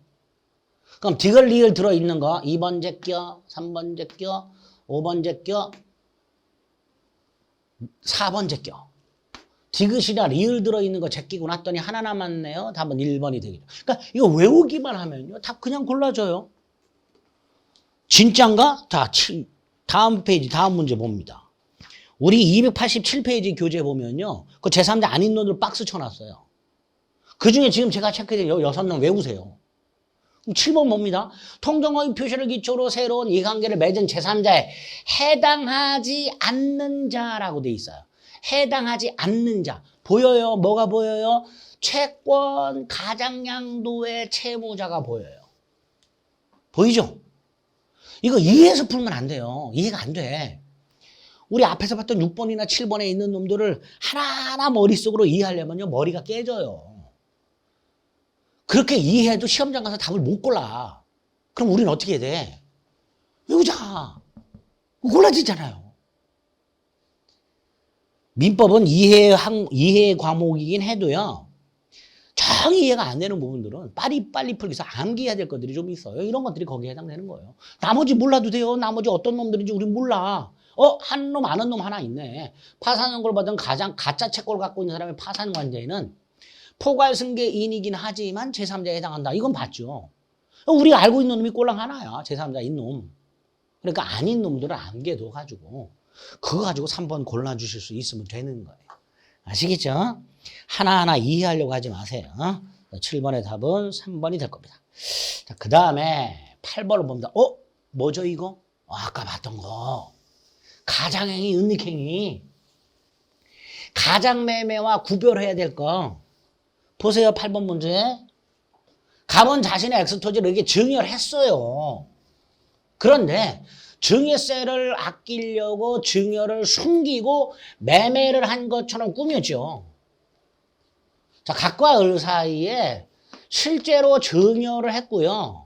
그럼 디귿 리을 들어있는 거 2번 제껴, 3번 제껴, 5번 제껴, 4번 제껴. 디귿이나 리을 들어있는 거 제끼고 났더니 하나 남았네요. 답은 1번이 되겠죠. 그러니까 이거 외우기만 하면요. 답 그냥 골라줘요. 진짠가? 자, 다음 페이지, 다음 문제 봅니다. 우리 287페이지 교재 보면요. 그 제3자 아닌 놈들 박스 쳐놨어요. 그 중에 지금 제가 체크된 6명 외우세요. 7번 봅니다. 통정허위 표시를 기초로 새로운 이해관계를 맺은 제3자에 해당하지 않는 자라고 돼 있어요. 해당하지 않는 자. 보여요? 뭐가 보여요? 채권 가장양도의 채무자가 보여요. 보이죠? 이거 이해해서 풀면 안 돼요. 이해가 안 돼. 우리 앞에서 봤던 6번이나 7번에 있는 놈들을 하나하나 머릿속으로 이해하려면요. 머리가 깨져요. 그렇게 이해해도 시험장 가서 답을 못 골라. 그럼 우리는 어떻게 해야 돼? 외우자. 골라지잖아요. 민법은 이해 과목이긴 해도요. 정 이해가 안 되는 부분들은 빨리 풀기 위해서 암기해야 될 것들이 좀 있어요. 이런 것들이 거기에 해당되는 거예요. 나머지 몰라도 돼요. 나머지 어떤 놈들인지 우린 몰라. 한 놈 아는 놈 하나 있네. 파산연골 받은 가짜 채권을 갖고 있는 사람의 파산 관계에는 포괄승계인이긴 하지만 제3자에 해당한다. 이건 봤죠. 우리가 알고 있는 놈이 꼴랑 하나야. 제3자인 놈. 그러니까 아닌 놈들을 암기해둬가지고 그거 가지고 3번 골라주실 수 있으면 되는 거예요. 아시겠죠? 하나하나 이해하려고 하지 마세요. 7번의 답은 3번이 될 겁니다. 자, 그 다음에 8번을 봅니다. 뭐죠 이거? 아까 봤던 거. 가장행위, 은닉행위. 가장매매와 구별해야 될 거. 보세요. 8번 문제. 갑은 자신의 엑스토지를 이렇게 증여했어요. 그런데 증여세를 아끼려고 증여를 숨기고 매매를 한 것처럼 꾸몄죠. 자, 갑과 을 사이에 실제로 증여를 했고요.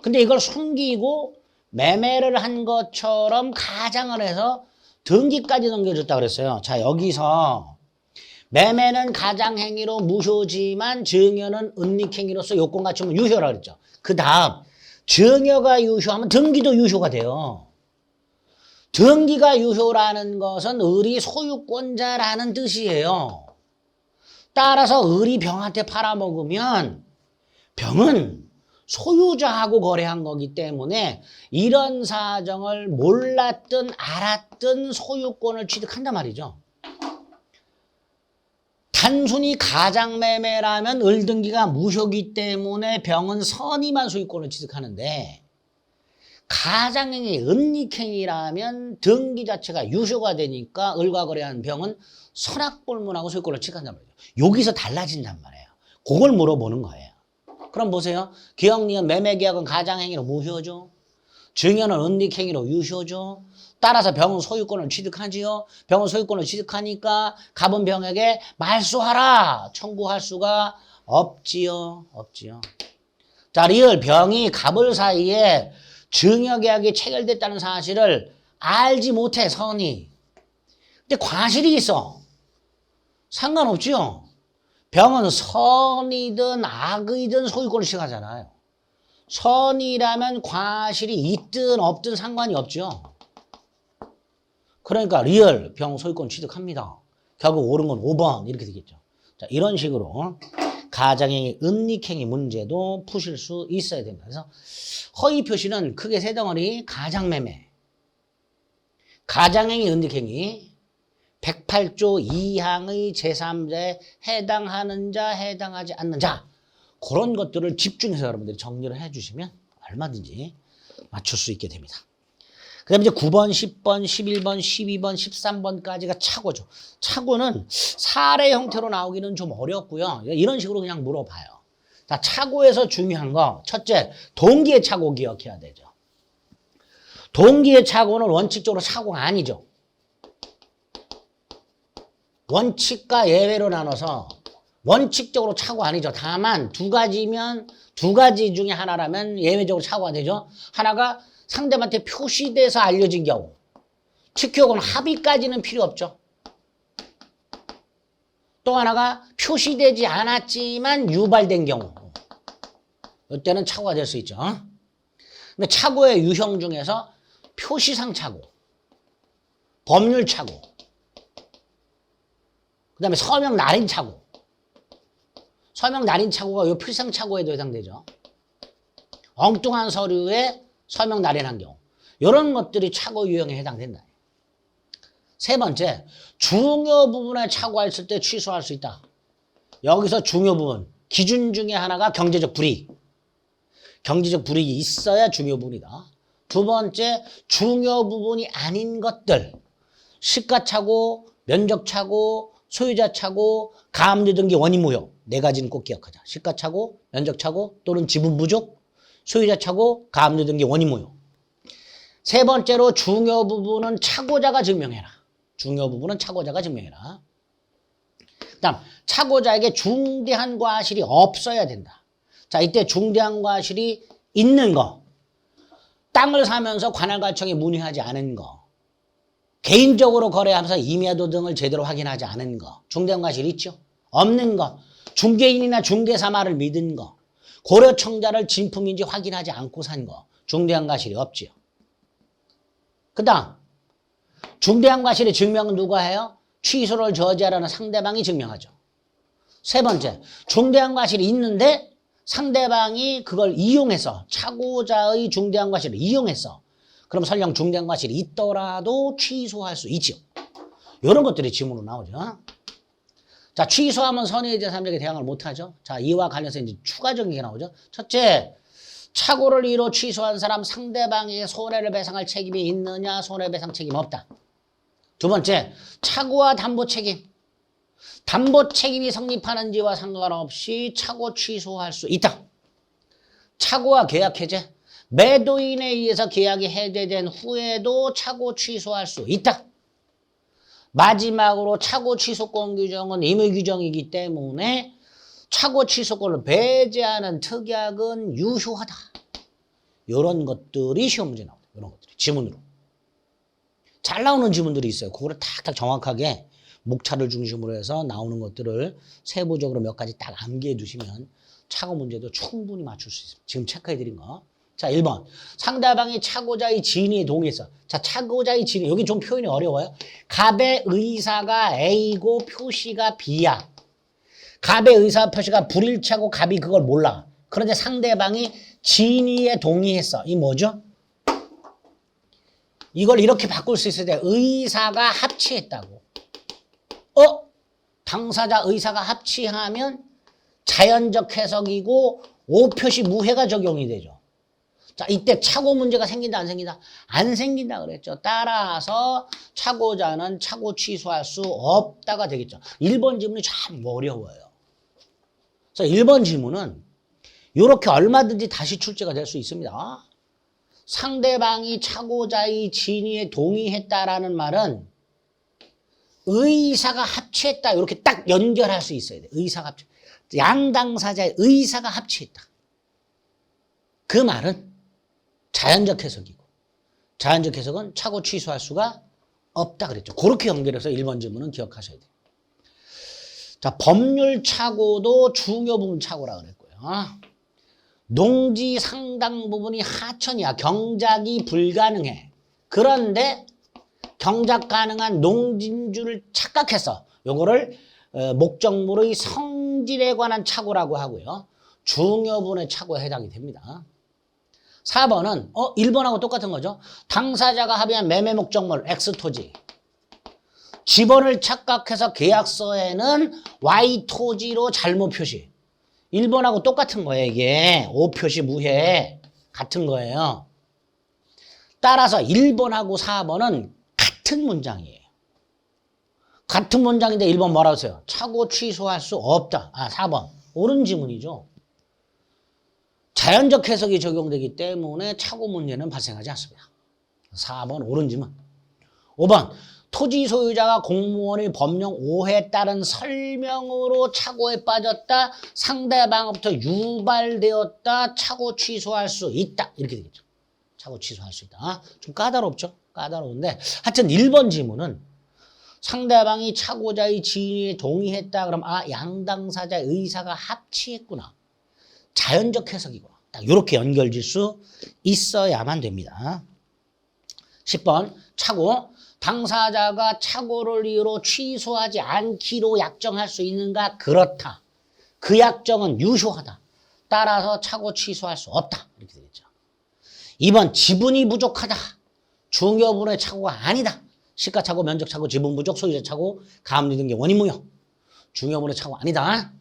근데 이걸 숨기고 매매를 한 것처럼 가장을 해서 등기까지 넘겨줬다 그랬어요. 자, 여기서 매매는 가장행위로 무효지만 증여는 은닉행위로서 요건 갖추면 유효라 그랬죠. 그 다음 증여가 유효하면 등기도 유효가 돼요. 등기가 유효라는 것은 을이 소유권자라는 뜻이에요. 따라서 을이 병한테 팔아먹으면 병은 소유자하고 거래한 거기 때문에 이런 사정을 몰랐든 알았든 소유권을 취득한단 말이죠. 단순히 가장매매라면 을등기가 무효이기 때문에 병은 선의만 소유권을 취득하는데 가장행위 은닉행위라면 등기 자체가 유효가 되니까 을과 거래한 병은 선악불문하고 소유권을 취득한단 말이에요. 여기서 달라진단 말이에요. 그걸 물어보는 거예요. 그럼 보세요. 기억니은 매매계약은 가장행위로 무효죠. 증여는 은닉행위로 유효죠. 따라서 병은 소유권을 취득하지요. 병은 소유권을 취득하니까 갑은 병에게 말소하라 청구할 수가 없지요. 자, 리을 병이 갑을 사이에 증여계약이 체결됐다는 사실을 알지 못해 선이. 근데 과실이 있어. 상관없지요. 병은 선이든 악이든 소유권을 취득하잖아요. 선이라면 과실이 있든 없든 상관이 없죠. 그러니까 리얼 병 소유권 취득합니다. 결국 옳은 건 5번 이렇게 되겠죠. 자, 이런 식으로 가장행위, 은닉행위 문제도 푸실 수 있어야 됩니다. 그래서 허위 표시는 크게 세 덩어리: 가장매매, 가장행위, 은닉행위, 108조 2항의 제3자에 해당하는 자, 해당하지 않는 자, 그런 것들을 집중해서 여러분들이 정리를 해주시면 얼마든지 맞출 수 있게 됩니다. 그 다음에 이제 9번, 10번, 11번, 12번, 13번까지가 차고죠. 차고는 사례 형태로 나오기는 좀 어렵고요. 이런 식으로 그냥 물어봐요. 자, 차고에서 중요한 거, 첫째, 동기의 차고 기억해야 되죠. 동기의 차고는 원칙적으로 차고가 아니죠. 원칙과 예외로 나눠서 원칙적으로 차고 아니죠. 다만 두 가지면 두 가지 중에 하나라면 예외적으로 차고가 되죠. 하나가 상대방한테 표시돼서 알려진 경우, 특히 혹은 합의까지는 필요 없죠. 또 하나가 표시되지 않았지만 유발된 경우, 이때는 차고가 될 수 있죠. 근데 차고의 유형 중에서 표시상 차고, 법률 차고, 그 다음에 서명 날인 차고. 서명 날인 차고가 요 필상 차고에도 해당되죠. 엉뚱한 서류에 서명 날인한 경우. 이런 것들이 차고 유형에 해당된다. 세 번째, 중요 부분에 차고했을 때 취소할 수 있다. 여기서 중요 부분, 기준 중에 하나가 경제적 불이익. 경제적 불이익이 있어야 중요 부분이다. 두 번째, 중요 부분이 아닌 것들. 시가차고, 면적차고, 소유자차고, 가압류등기 원인무효. 네 가지는 꼭 기억하자. 시가차고, 면적차고, 또는 지분 부족, 소유자차고, 가압류등기 원인무효. 세 번째로 중요 부분은 차고자가 증명해라. 중요 부분은 차고자가 증명해라. 그 다음, 차고자에게 중대한 과실이 없어야 된다. 자, 이때 중대한 과실이 있는 거. 땅을 사면서 관할관청에 문의하지 않은 거. 개인적으로 거래하면서 임야도 등을 제대로 확인하지 않은 거. 중대한 과실이 있죠. 없는 거. 중개인이나 중개사마를 믿은 거. 고려청자를 진품인지 확인하지 않고 산 거. 중대한 과실이 없지요. 그 다음, 중대한 과실의 증명은 누가 해요? 취소를 저지하라는 상대방이 증명하죠. 세 번째, 중대한 과실이 있는데 상대방이 그걸 이용해서, 차고자의 중대한 과실을 이용해서, 그럼 설령 중대한 과실이 있더라도 취소할 수 있죠. 이런 것들이 지문으로 나오죠. 자, 취소하면 선의의 제3자에게 대항을 못하죠. 자, 이와 관련해서 이제 추가적인 게 나오죠. 첫째, 착오를 이뤄 취소한 사람 상대방에게 손해를 배상할 책임이 있느냐? 손해배상 책임 없다. 두 번째, 착오와 담보 책임. 담보 책임이 성립하는지와 상관없이 착오 취소할 수 있다. 착오와 계약 해제. 매도인에 의해서 계약이 해제된 후에도 착오 취소할 수 있다. 마지막으로 착오 취소권 규정은 임의 규정이기 때문에 착오 취소권을 배제하는 특약은 유효하다. 이런 것들이 시험 문제 나옵니다. 이런 것들이 지문으로. 잘 나오는 지문들이 있어요. 그거를 탁탁 정확하게 목차를 중심으로 해서 나오는 것들을 세부적으로 몇 가지 딱 암기해 두시면 착오 문제도 충분히 맞출 수 있습니다. 지금 체크해 드린 거. 자, 1번. 상대방이 차고자의 진위에 동의했어. 자, 차고자의 진위. 여기 좀 표현이 어려워요. 갑의 의사가 A고 표시가 B야. 갑의 의사 표시가 불일치하고 갑이 그걸 몰라. 그런데 상대방이 진위에 동의했어. 이 뭐죠? 이걸 이렇게 바꿀 수 있어야 돼. 의사가 합치했다고. 당사자 의사가 합치하면 자연적 해석이고 오표시 무해가 적용이 되죠. 자, 이때 착오 문제가 생긴다, 안 생긴다? 안 생긴다 그랬죠. 따라서 착오자는 착오 취소할 수 없다가 되겠죠. 1번 질문이 참 어려워요. 그래서 1번 질문은 이렇게 얼마든지 다시 출제가 될 수 있습니다. 상대방이 착오자의 진위에 동의했다라는 말은 의사가 합치했다. 이렇게 딱 연결할 수 있어야 돼. 의사가 합치. 양당사자의 의사가 합치했다. 그 말은 자연적 해석이고 자연적 해석은 착오 취소할 수가 없다 그랬죠. 그렇게 연결해서 1번 질문은 기억하셔야 돼요. 자, 법률 착오도 중요 부분 착오라 그랬고요. 농지 상당 부분이 하천이야. 경작이 불가능해. 그런데 경작 가능한 농지인 줄 착각해서 요거를 목적물의 성질에 관한 착오라고 하고요. 중요 부분의 착오에 해당이 됩니다. 4번은 1번하고 똑같은 거죠. 당사자가 합의한 매매 목적물 X토지. 지번을 착각해서 계약서에는 Y토지로 잘못 표시. 1번하고 똑같은 거예요. 이게 오표시 무해 같은 거예요. 따라서 1번하고 4번은 같은 문장이에요. 같은 문장인데 1번 뭐라고 했어요? 착오 취소할 수 없다. 4번. 옳은 지문이죠. 자연적 해석이 적용되기 때문에 착오 문제는 발생하지 않습니다. 4번 옳은 지문. 5번. 토지 소유자가 공무원의 법령 오해에 따른 설명으로 착오에 빠졌다. 상대방으로부터 유발되었다. 착오 취소할 수 있다. 이렇게 되겠죠. 착오 취소할 수 있다. 좀 까다롭죠? 까다로운데 하여튼 1번 지문은 상대방이 착오자의 진위에 동의했다. 그럼 양당사자의 의사가 합치했구나. 자연적 해석이구나. 딱 이렇게 연결질 수 있어야만 됩니다. 10번 착오. 당사자가 착오를 이유로 취소하지 않기로 약정할 수 있는가? 그렇다. 그 약정은 유효하다. 따라서 착오 취소할 수 없다. 이렇게 되겠죠. 2번 지분이 부족하다. 중요 부분의 착오가 아니다. 시가착오, 면적착오, 지분 부족, 소유자 착오, 가압류 등의 원인 무효. 중요 부분의 착오가 아니다.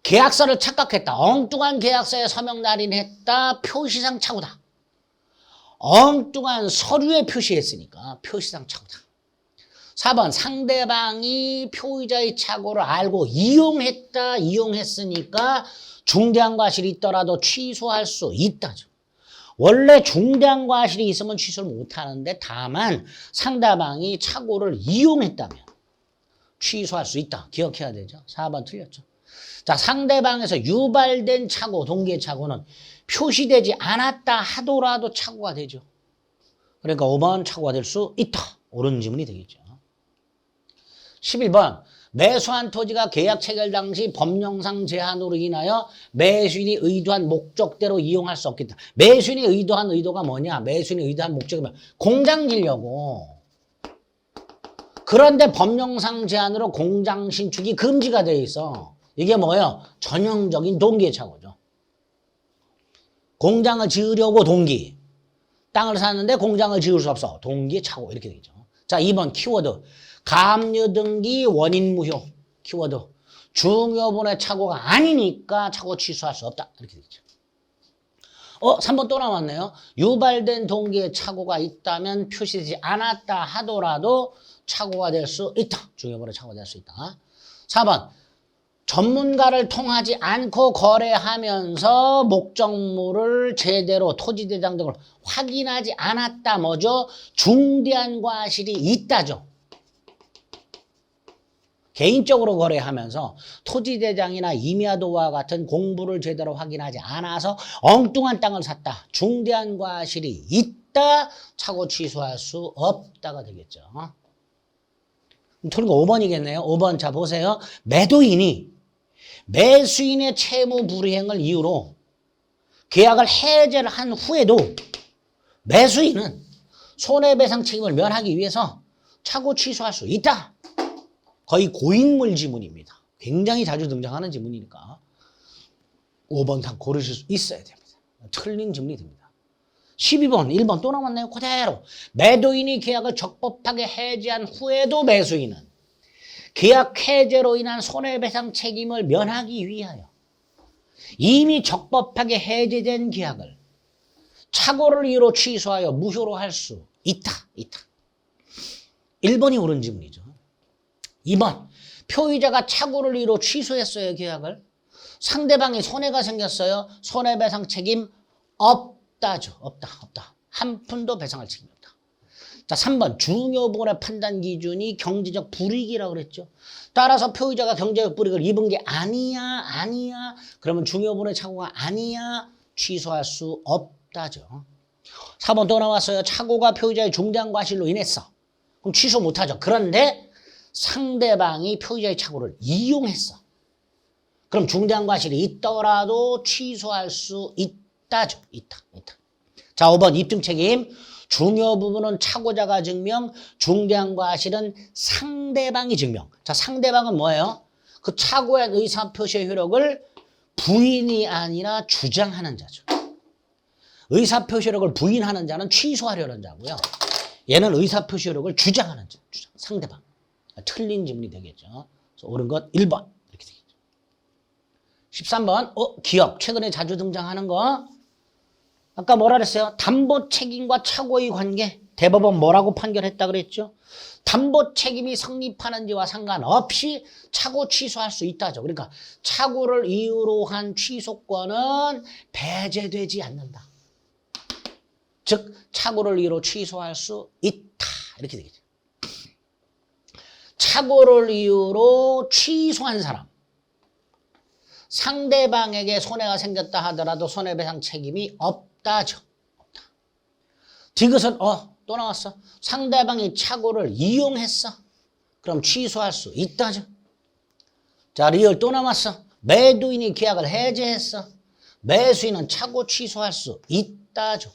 계약서를 착각했다. 엉뚱한 계약서에 서명 날인했다. 표시상 착오다. 엉뚱한 서류에 표시했으니까 표시상 착오다. 4번 상대방이 표의자의 착오를 알고 이용했으니까 중대한 과실이 있더라도 취소할 수 있다죠. 원래 중대한 과실이 있으면 취소를 못하는데 다만 상대방이 착오를 이용했다면 취소할 수 있다. 기억해야 되죠. 4번 틀렸죠. 자, 상대방에서 유발된 착오, 동기의 착오는 표시되지 않았다 하더라도 착오가 되죠. 그러니까 5번 착오가 될 수 있다. 옳은 지문이 되겠죠. 11번 매수한 토지가 계약 체결 당시 법령상 제한으로 인하여 매수인이 의도한 목적대로 이용할 수 없겠다. 매수인이 의도한 의도가 뭐냐? 매수인이 의도한 목적이 뭐냐? 공장 지려고. 그런데 법령상 제한으로 공장 신축이 금지가 되어 있어. 이게 뭐예요? 전형적인 동기의 착오죠. 공장을 지으려고 동기. 땅을 샀는데 공장을 지을 수 없어. 동기의 착오. 이렇게 되죠. 자, 2번 키워드. 가압류 등기 원인 무효. 키워드. 중요분의 착오가 아니니까 착오 취소할 수 없다. 이렇게 되죠. 3번 또 남았네요. 유발된 동기의 착오가 있다면 표시되지 않았다 하더라도 착오가 될 수 있다. 중요분의 착오가 될 수 있다. 4번. 전문가를 통하지 않고 거래하면서 목적물을 제대로 토지대장 등을 확인하지 않았다. 뭐죠? 중대한 과실이 있다죠. 개인적으로 거래하면서 토지대장이나 임야도와 같은 공부를 제대로 확인하지 않아서 엉뚱한 땅을 샀다. 중대한 과실이 있다. 착오 취소할 수 없다가 되겠죠. 틀린 거 5번이겠네요. 5번 자 보세요. 매도인이 매수인의 채무 불이행을 이유로 계약을 해제를 한 후에도 매수인은 손해배상 책임을 면하기 위해서 착오 취소할 수 있다. 거의 고인물 지문입니다. 굉장히 자주 등장하는 지문이니까 5번 다 고르실 수 있어야 됩니다. 틀린 지문이 됩니다. 12번, 1번 또 남았네요. 그대로 매도인이 계약을 적법하게 해지한 후에도 매수인은 계약 해제로 인한 손해배상 책임을 면하기 위하여 이미 적법하게 해제된 계약을 착오를 이유로 취소하여 무효로 할 수 있다. 1번이 옳은 지문이죠. 2번, 표의자가 착오를 이유로 취소했어요, 계약을. 상대방이 손해가 생겼어요. 손해배상 책임 없다죠. 없다. 한 푼도 배상할 책임이 없다. 자, 3번, 중요부분의 판단 기준이 경제적 불이익이라고 그랬죠. 따라서 표의자가 경제적 불이익을 입은 게 아니야. 그러면 중요부분의 착오가 아니야. 취소할 수 없다죠. 4번 또 나왔어요. 착오가 표의자의 중대한 과실로 인했어. 그럼 취소 못하죠. 그런데 상대방이 표의자의 착오를 이용했어. 그럼 중대한 과실이 있더라도 취소할 수 있다죠. 있다. 자, 5번 입증 책임. 중요 부분은 착오자가 증명, 중대한 과실은 상대방이 증명. 자, 상대방은 뭐예요? 그 착오의 의사표시의 효력을 부인이 아니라 주장하는 자죠. 의사표시력을 부인하는 자는 취소하려는 자고요. 얘는 의사표시력을 주장하는 자, 상대방. 틀린 지문이 되겠죠. 그래서 옳은 것 1번 이렇게 되겠죠. 13번 기억. 최근에 자주 등장하는 거. 아까 뭐라 그랬어요? 담보 책임과 착오의 관계. 대법원 뭐라고 판결했다 그랬죠? 담보 책임이 성립하는지와 상관없이 착오 취소할 수 있다죠. 그러니까 착오를 이유로 한 취소권은 배제되지 않는다. 즉 착오를 이유로 취소할 수 있다. 이렇게 되겠죠. 착오를 이유로 취소한 사람. 상대방에게 손해가 생겼다 하더라도 손해배상 책임이 없다죠. 없다. 디귿은 또 나왔어. 상대방이 착오를 이용했어. 그럼 취소할 수 있다죠. 자, 리얼 또 남았어. 매도인이 계약을 해제했어. 매수인은 착오 취소할 수 있다죠.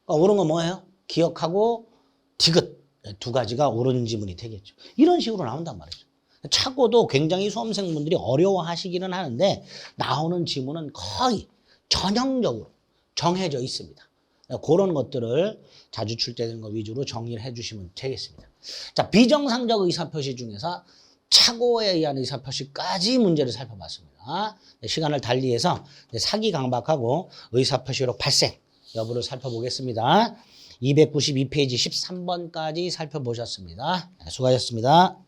옳은 건 뭐예요? 기억하고 디귿 두 가지가 옳은 지문이 되겠죠. 이런 식으로 나온단 말이죠. 착오도 굉장히 수험생분들이 어려워하시기는 하는데 나오는 지문은 거의 전형적으로 정해져 있습니다. 그런 것들을 자주 출제되는 것 위주로 정리를 해주시면 되겠습니다. 자, 비정상적 의사표시 중에서 착오에 의한 의사표시까지 문제를 살펴봤습니다. 시간을 달리해서 사기 강박하고 의사표시로 발생 여부를 살펴보겠습니다. 292페이지 13번까지 살펴보셨습니다. 수고하셨습니다.